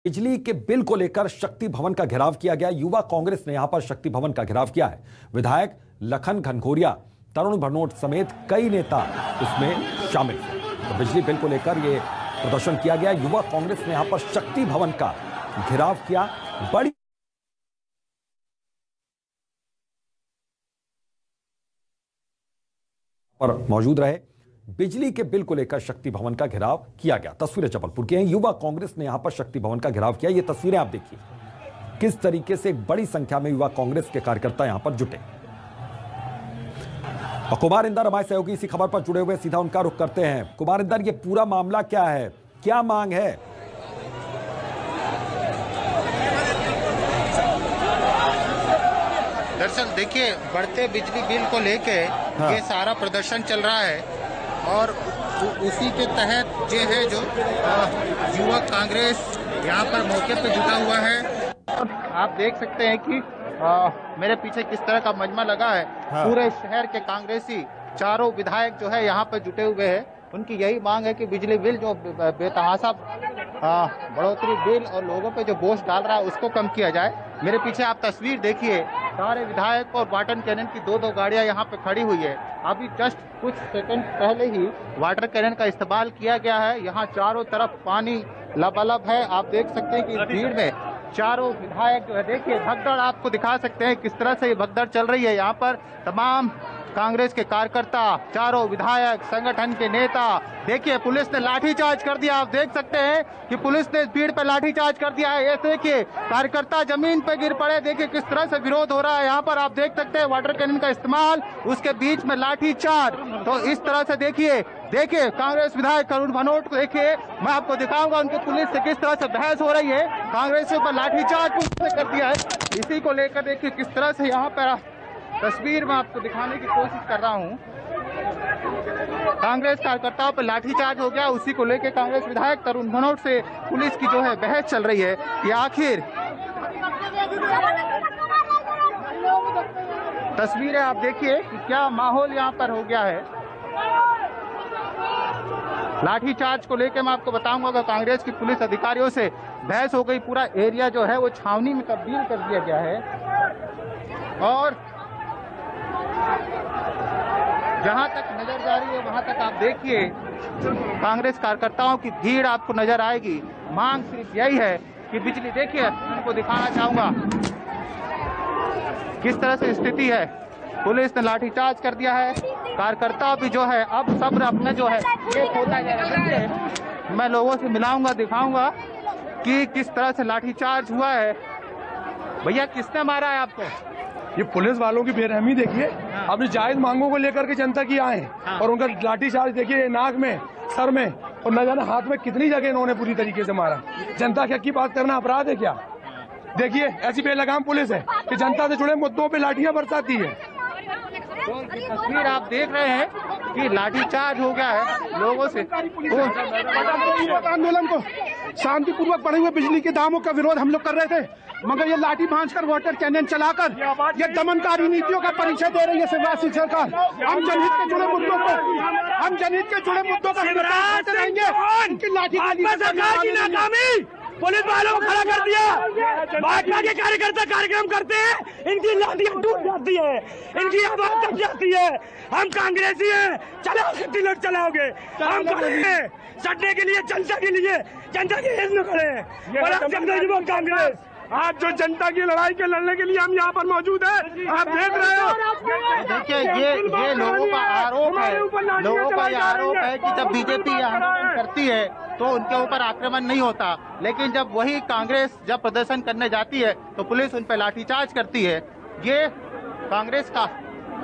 बिजली के बिल को लेकर शक्ति भवन का घेराव किया गया। युवा कांग्रेस ने यहां पर शक्ति भवन का घेराव किया है। विधायक लखन घनघोरिया, तरुण भनोट समेत कई नेता इसमें शामिल थे। तो बिजली बिल को लेकर यह प्रदर्शन किया गया। युवा कांग्रेस ने यहां पर शक्ति भवन का घेराव किया। बड़ी पर मौजूद रहे। बिजली के बिल को लेकर शक्ति भवन का घेराव किया गया। तस्वीरें जबलपुर की हैं। युवा कांग्रेस ने यहां पर शक्ति भवन का घेराव किया। ये तस्वीरें आप देखिए किस तरीके से एक बड़ी संख्या में युवा कांग्रेस के कार्यकर्ता यहां पर जुटे। और कुमार इंदर हमारे सहयोगी इसी खबर पर जुड़े हुए, सीधा उनका रुख करते हैं। कुमार इंदर, ये पूरा मामला क्या है, क्या मांग है? दरअसल देखिए, बढ़ते बिजली बिल को लेके ये सारा प्रदर्शन चल रहा है और उसी के तहत ये है जो युवा कांग्रेस यहाँ पर मौके पे जुटा हुआ है। आप देख सकते हैं कि मेरे पीछे किस तरह का मजमा लगा है। पूरे शहर के कांग्रेसी चारों विधायक जो है यहाँ पर जुटे हुए हैं। उनकी यही मांग है कि बिजली बिल जो बेतहाशा बढ़ोतरी बिल और लोगों पे जो बोझ डाल रहा है उसको कम किया जाए। मेरे पीछे आप तस्वीर देखिए, सारे विधायक और वाटर कैनन की दो गाड़ियां यहाँ पे खड़ी हुई है। अभी जस्ट कुछ सेकंड पहले ही वाटर कैनन का इस्तेमाल किया गया है। यहाँ चारों तरफ पानी लबालब है। आप देख सकते हैं कि इस भीड़ में चारों विधायक जो है, देखिए भगदड़ आपको दिखा सकते हैं किस तरह से ये भगदड़ चल रही है। यहाँ पर तमाम कांग्रेस के कार्यकर्ता, चारों विधायक, संगठन के नेता, देखिए पुलिस ने लाठीचार्ज कर दिया। आप देख सकते हैं कि पुलिस ने भीड़ पर लाठीचार्ज कर दिया है। ये देखिए कार्यकर्ता जमीन पर गिर पड़े। देखिए किस तरह से विरोध हो रहा है। यहाँ पर आप देख सकते हैं वाटर कैनन का इस्तेमाल, उसके बीच में लाठीचार्ज। तो इस तरह से देखिए कांग्रेस विधायक तरुण भनोट को देखिए, मैं आपको दिखाऊंगा उनके पुलिस से किस तरह से बहस हो रही है। कांग्रेसियों पर लाठीचार्ज पुलिस ने कर दिया है। इसी को लेकर देखिए किस तरह से यहाँ पर तस्वीर में आपको दिखाने की कोशिश कर रहा हूं। कांग्रेस कार्यकर्ताओं पर लाठीचार्ज हो गया। उसी को लेकर कांग्रेस विधायक तरुण भनोट से पुलिस की जो है बहस चल रही है कि आखिर तस्वीरें आप देखिए कि क्या माहौल यहां पर हो गया है। लाठीचार्ज को लेकर मैं आपको बताऊंगा कि कांग्रेस की पुलिस अधिकारियों से बहस हो गई। पूरा एरिया जो है वो छावनी में तब्दील कर दिया गया है और जहां तक नजर जा रही है वहां तक आप देखिए कांग्रेस कार्यकर्ताओं की भीड़ आपको नजर आएगी। मांग सिर्फ यही है कि बिजली, देखिए उनको दिखाना चाहूंगा किस तरह से स्थिति है। पुलिस ने लाठीचार्ज कर दिया है। कार्यकर्ता भी जो है अब सब्र अपना जो है एक होता जाएगा। मैं लोगों से मिलाऊंगा, दिखाऊंगा कि किस तरह से लाठीचार्ज हुआ है। भैया किसने मारा है आपको? ये पुलिस वालों की बेरहमी देखिए। अपनी जायज मांगों को लेकर के जनता की आए और उनका लाठीचार्ज देखिए, नाक में, सर में और न जाने हाथ में कितनी जगह इन्होंने पूरी तरीके से मारा। जनता के हक की बात करना अपराध है क्या? देखिए ऐसी बेलगाम पुलिस है कि जनता से जुड़े मुद्दों पे लाठियां बरसाती है। तो तस्वीर आप देख रहे हैं कि लाठीचार्ज हो गया है लोगों से। आंदोलन को शांतिपूर्वक बढ़े हुए बिजली के दामों का विरोध हम लोग कर रहे थे, मगर ये लाठी भांजकर वाटर कैनन चलाकर ये दमनकारी नीतियों का परिचय दे रही है शिवराज सिंह सरकार। हम जनहित के जुड़े मुद्दों को रहेंगे। इनकी लाठी पुलिस वालों को खड़ा कर दिया। भाजपा के कार्यकर्ता कार्यक्रम करते हैं, इनकी लाठियां टूट जाती है, इनकी आवाज तक जाती है। हम कांग्रेसी हैं, चलाओ कितनी लोग चलाओगे। हम सटने के लिए, जनता के लिए, जनता के हित में खड़े हैं। और आप युवा कांग्रेस आज जो जनता की लड़ाई के लड़ने के लिए हम यहाँ पर मौजूद है, आप देख रहे हो। देखिए ये लोगों का आरोप है कि जब बीजेपी आंदोलन करती है तो उनके ऊपर आक्रमण नहीं होता, लेकिन जब वही कांग्रेस जब प्रदर्शन करने जाती है तो पुलिस उन पर लाठीचार्ज करती है। ये कांग्रेस का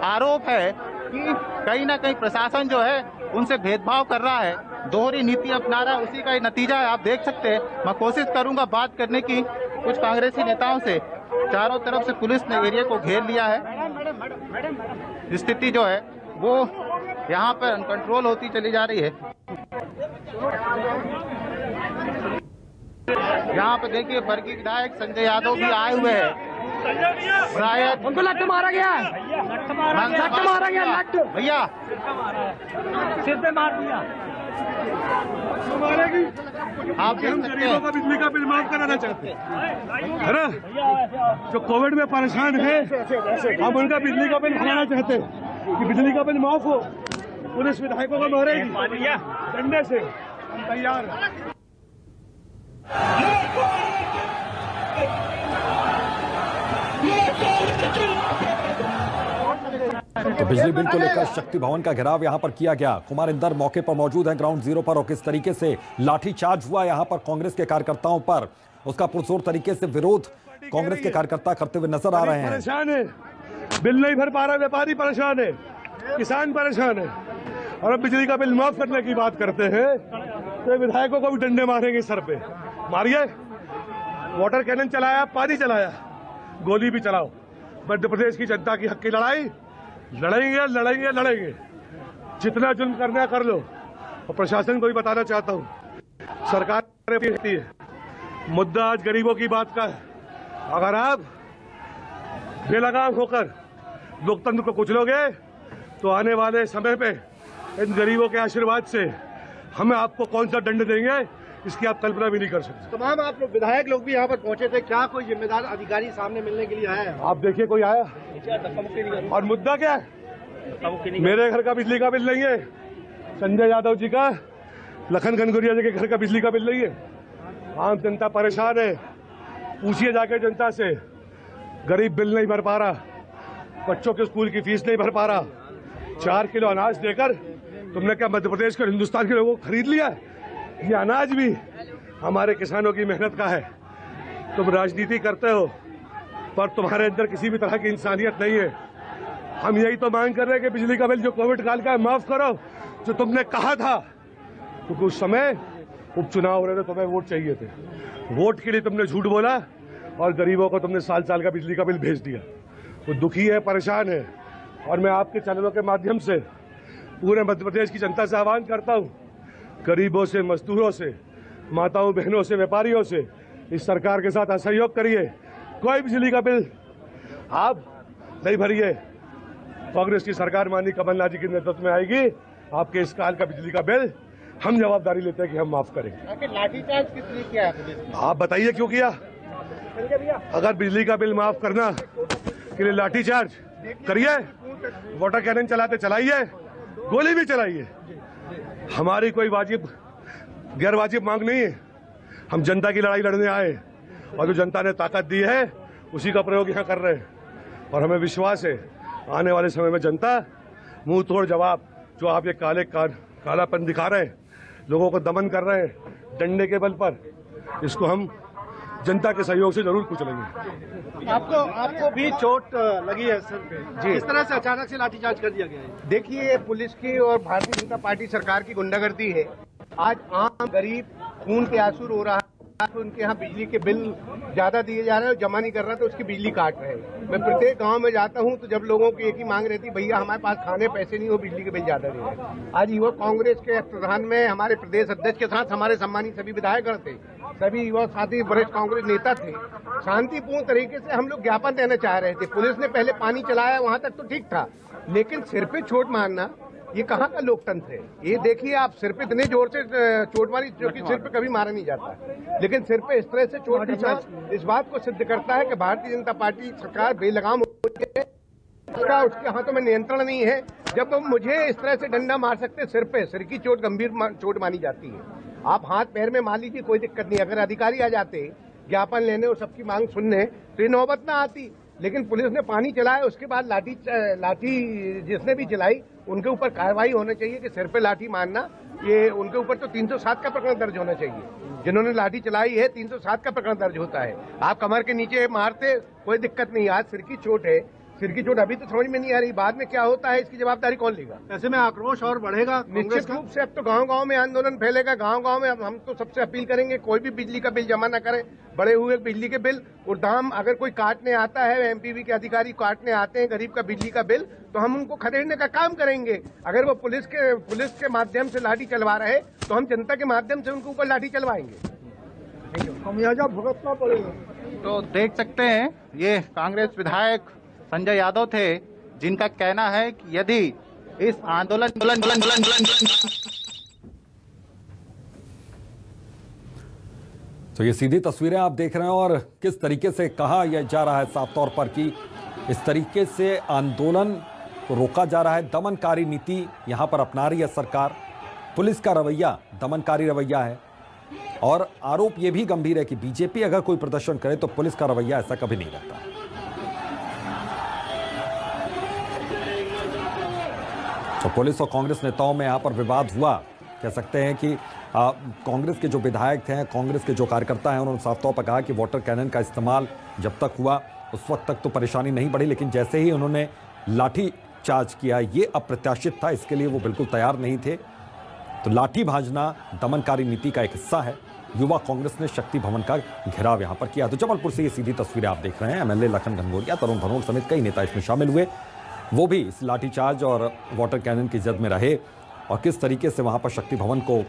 आरोप है कि कहीं ना कहीं प्रशासन जो है उनसे भेदभाव कर रहा है, दोहरी नीति अपना रहा है। उसी का नतीजा है। आप देख सकते हैं, मैं कोशिश करूंगा बात करने की कुछ कांग्रेसी नेताओं से। चारों तरफ से पुलिस ने एरिया को घेर लिया है। स्थिति जो है वो यहाँ पर अनकंट्रोल होती चली जा रही है। यहाँ पे देखिए बरगी विधायक संजय यादव भी आए हुए हैं। शायद उनको लट मारा गया है, लट मारा गया, लट भैया सिर पे मार दिया। आप देख सकते हैं बिजली का बिल माफ कराना चाहते हैं, है ना? जो कोविड में परेशान है, हम उनका बिजली का बिल खाना चाहते हैं कि बिजली का बिल माफ हो। पुलिस विधायकों को मारेगी डंडे से, हम तैयार हैं। तो बिजली बिल को लेकर शक्ति भवन का घेराव यहां पर किया गया। कुमार इंदर मौके पर मौजूद हैं ग्राउंड जीरो पर, और किस तरीके से लाठीचार्ज हुआ यहां पर कांग्रेस के कार्यकर्ताओं पर, उसका पुरजोर तरीके से विरोध कांग्रेस के कार्यकर्ता करते हुए नजर आ रहे हैं। परेशान है, बिल नहीं भर पा रहा, व्यापारी परेशान है, किसान परेशान है, और अब बिजली का बिल माफ करने की बात करते हैं तो विधायकों को भी डंडे मारेंगे सर पे। मारिए, वाटर कैनन चलाया, पानी चलाया, गोली भी चलाओ। मध्य प्रदेश की जनता की हक की लड़ाई लड़ेंगे, लड़ेंगे, लड़ेंगे। जितना जुल्म करना है कर लो। और प्रशासन को भी बताना चाहता हूँ, सरकार कहती है मुद्दा आज गरीबों की बात का है। अगर आप बेलगाम होकर लोकतंत्र को कुचलोगे तो आने वाले समय पे इन गरीबों के आशीर्वाद से हमें आपको कौन सा दंड देंगे, इसकी आप कल्पना भी नहीं कर सकते। तमाम आप लोग विधायक लोग भी यहाँ पर पहुंचे थे, क्या कोई जिम्मेदार अधिकारी सामने मिलने के लिए आया है? आप देखिए कोई आया? और मुद्दा क्या है? मेरे घर का बिजली का बिल नहीं है, संजय यादव जी का, लखन घनघोरिया जी के घर का बिजली का बिल नहीं है। आम जनता परेशान है, पूछिए जाके जनता से। गरीब बिल नहीं भर पा रहा, बच्चों के स्कूल की फीस नहीं भर पा रहा। 4 किलो अनाज देकर तुमने क्या मध्य प्रदेश के और हिंदुस्तान के लोगों को खरीद लिया है? ये अनाज भी हमारे किसानों की मेहनत का है। तुम राजनीति करते हो पर तुम्हारे अंदर किसी भी तरह की इंसानियत नहीं है। हम यही तो मांग कर रहे हैं कि बिजली का बिल जो कोविड काल का है माफ करो, जो तुमने कहा था, क्योंकि उस समय उपचुनाव हो रहे थे, तुम्हें वोट चाहिए थे, वोट के लिए तुमने झूठ बोला और गरीबों को तुमने साल साल का बिजली का बिल भेज दिया। वो दुखी है, परेशान है, और मैं आपके चैनलों के माध्यम से पूरे मध्य प्रदेश की जनता से आह्वान करता हूँ, गरीबों से, मजदूरों से, माताओं बहनों से, व्यापारियों से इस सरकार के साथ असहयोग करिए। कोई बिजली का बिल आप नहीं भरिए। कांग्रेस की सरकार माननीय कमलनाथ जी के नेतृत्व में आएगी, आपके इस काल का बिजली का बिल हम जवाबदारी लेते हैं कि हम माफ करेंगे। लाठीचार्ज किस लिए किया है? आप बताइए क्यों किया? अगर बिजली का बिल माफ करना के लिए लाठीचार्ज करिए, वाटर कैनन चलाते चलाइए, गोली भी चलाइए। हमारी कोई वाजिब गैर वाजिब मांग नहीं है। हम जनता की लड़ाई लड़ने आए और जो जनता ने ताकत दी है उसी का प्रयोग यहाँ कर रहे हैं, और हमें विश्वास है आने वाले समय में जनता मुंह तोड़ जवाब, जो आप ये कालापन दिखा रहे हैं, लोगों को दमन कर रहे हैं डंडे के बल पर, इसको हम जनता के सहयोग से जरूर कुचलेंगे। आपको भी चोट लगी है सर पे जी? इस तरह से अचानक से लाठीचार्ज कर दिया गया है। देखिए, पुलिस की और भारतीय जनता पार्टी सरकार की गुंडागर्दी है। आज आम गरीब खून के आंसू रो रहा है, तो उनके यहाँ बिजली के बिल ज्यादा दिए जा रहे हैं, जमा नहीं कर रहा तो उसकी बिजली काट रहे हैं। मैं प्रत्येक गांव में जाता हूं तो जब लोगों की एक ही मांग रहती, भैया हमारे पास खाने पैसे नहीं हो, बिजली के बिल ज्यादा दे रहे हैं। आज युवा कांग्रेस के प्रधान में हमारे प्रदेश अध्यक्ष के साथ हमारे सम्मानित सभी विधायकगण थे, सभी युवा साथी वरिष्ठ कांग्रेस नेता थे। शांतिपूर्ण तरीके से हम लोग ज्ञापन देना चाह रहे थे। पुलिस ने पहले पानी चलाया, वहां तक तो ठीक था, लेकिन सिर पे चोट मारना ये कहाँ का लोकतंत्र है? ये देखिए, आप सिर पे इतने जोर से चोट मारी, जो कि सिर पे कभी मारा नहीं जाता, लेकिन सिर पे इस तरह से चोट मारना इस बात को सिद्ध करता है कि भारतीय जनता पार्टी सरकार बेलगाम हो गई है। उसके हाथों में नियंत्रण नहीं है। जब मुझे इस तरह से डंडा मार सकते सिर पे, सिर की चोट गंभीर चोट मानी जाती है। आप हाथ पैर में मार लीजिए, कोई दिक्कत नहीं। अगर अधिकारी आ जाते ज्ञापन लेने और सबकी मांग सुनने तो ये नौबत ना आती, लेकिन पुलिस ने पानी चलाया, उसके बाद लाठी जिसने भी चलाई उनके ऊपर कार्रवाई होना चाहिए कि सिर पे लाठी मारना, ये उनके ऊपर तो 307 का प्रकरण दर्ज होना चाहिए। जिन्होंने लाठी चलाई है 307 का प्रकरण दर्ज होता है। आप कमर के नीचे मारते कोई दिक्कत नहीं, आज सिर की चोट है, सिर की चोट अभी तो समझ में नहीं आ रही, बाद में क्या होता है इसकी जवाबदारी कौन लेगा? ऐसे में आक्रोश और बढ़ेगा निश्चित रूप से। अब तो गांव-गांव में आंदोलन फैलेगा, गांव-गांव में। हम तो सबसे अपील करेंगे कोई भी बिजली का बिल जमा न करे, बड़े हुए बिजली के बिल और दाम अगर कोई काटने आता है, एमपीवी के अधिकारी काटने आते हैं गरीब का बिजली का बिल, तो हम उनको खदेड़ने का काम करेंगे। अगर वो पुलिस के माध्यम से लाठी चलवा रहे तो हम जनता के माध्यम से उनके ऊपर लाठी चलवाएंगे। खमियाजा भुगतना पड़ेगा। तो देख सकते हैं ये कांग्रेस विधायक संजय यादव थे, जिनका कहना है कि यदि इस आंदोलन तो ये सीधी तस्वीरें आप देख रहे हैं और किस तरीके से कहा यह जा रहा है साफ तौर पर कि इस तरीके से आंदोलन को रोका जा रहा है। दमनकारी नीति यहां पर अपना रही है सरकार। पुलिस का रवैया दमनकारी रवैया है और आरोप यह भी गंभीर है कि बीजेपी अगर कोई प्रदर्शन करे तो पुलिस का रवैया ऐसा कभी नहीं रहता। तो पुलिस और कांग्रेस नेताओं में यहां पर विवाद हुआ। कह सकते हैं कि कांग्रेस के जो विधायक थे, कांग्रेस के जो कार्यकर्ता हैं, उन्होंने साफ तौर पर कहा कि वाटर कैनन का इस्तेमाल जब तक हुआ उस वक्त तक तो परेशानी नहीं बढ़ी, लेकिन जैसे ही उन्होंने लाठी चार्ज किया ये अप्रत्याशित था, इसके लिए वो बिल्कुल तैयार नहीं थे। तो लाठी भांजना दमनकारी नीति का एक हिस्सा है। युवा कांग्रेस ने शक्ति भवन का घेराव यहां पर किया। तो जबलपुर से ये सीधी तस्वीरें आप देख रहे हैं। एमएलए लखन घनघोरिया, तरुण भनोट समेत कई नेता इसमें शामिल हुए। वो भी इस लाठीचार्ज और वाटर कैनन की जद में रहे और किस तरीके से वहां पर शक्ति भवन को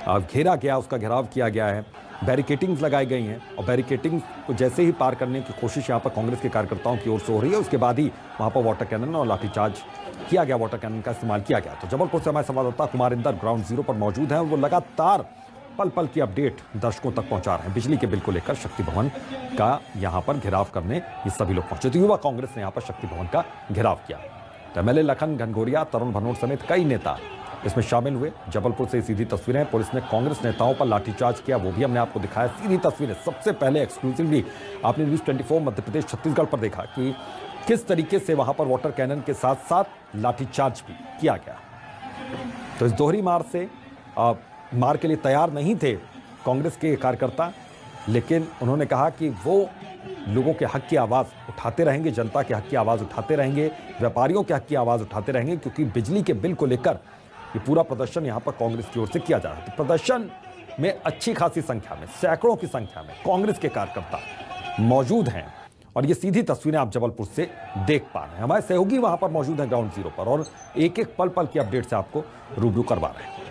घेरा गया, उसका घेराव किया गया है। बैरिकेटिंग्स लगाई गई हैं और बैरिकेटिंग को जैसे ही पार करने की कोशिश यहाँ पर कांग्रेस के कार्यकर्ताओं की ओर से हो रही है, उसके बाद ही वहाँ पर वाटर कैनन और लाठीचार्ज किया गया, वाटर कैनन का इस्तेमाल किया गया। तो जबलपुर से हमारे संवाददाता कुमार इंदर ग्राउंड जीरो पर मौजूद हैं। वो लगातार पल पल की अपडेट दर्शकों तक पहुंचा रहे हैं। बिजली के बिल को लेकर शक्ति भवन का यहाँ पर घेराव करने ये सभी लोग पहुंचे। तो युवा कांग्रेस ने यहाँ पर शक्ति भवन का घेराव किया। तो एमएलए लखन घनघोरिया, तरुण भनोट समेत कई नेता इसमें शामिल हुए। जबलपुर से सीधी तस्वीरें। पुलिस ने कांग्रेस नेताओं पर लाठीचार्ज किया, वो भी हमने आपको दिखाया। सीधी तस्वीरें सबसे पहले एक्सक्लूसिवली आपने न्यूज़ 24 मध्य प्रदेश छत्तीसगढ़ पर देखा कि किस तरीके से वहां पर वाटर कैनन के साथ साथ लाठीचार्ज भी किया गया। तो इस दोहरी मार से मार के लिए तैयार नहीं थे कांग्रेस के कार्यकर्ता, लेकिन उन्होंने कहा कि वो लोगों के हक की आवाज़ उठाते रहेंगे, जनता के हक की आवाज़ उठाते रहेंगे, व्यापारियों के हक की आवाज़ उठाते रहेंगे, क्योंकि बिजली के बिल को लेकर ये पूरा प्रदर्शन यहाँ पर कांग्रेस की ओर से किया जा रहा है। तो प्रदर्शन में अच्छी खासी संख्या में, सैकड़ों की संख्या में कांग्रेस के कार्यकर्ता मौजूद हैं और ये सीधी तस्वीरें आप जबलपुर से देख पा रहे हैं। हमारे सहयोगी वहां पर मौजूद हैं ग्राउंड जीरो पर और एक एक पल पल की अपडेट से आपको रूबरू करवा रहे हैं।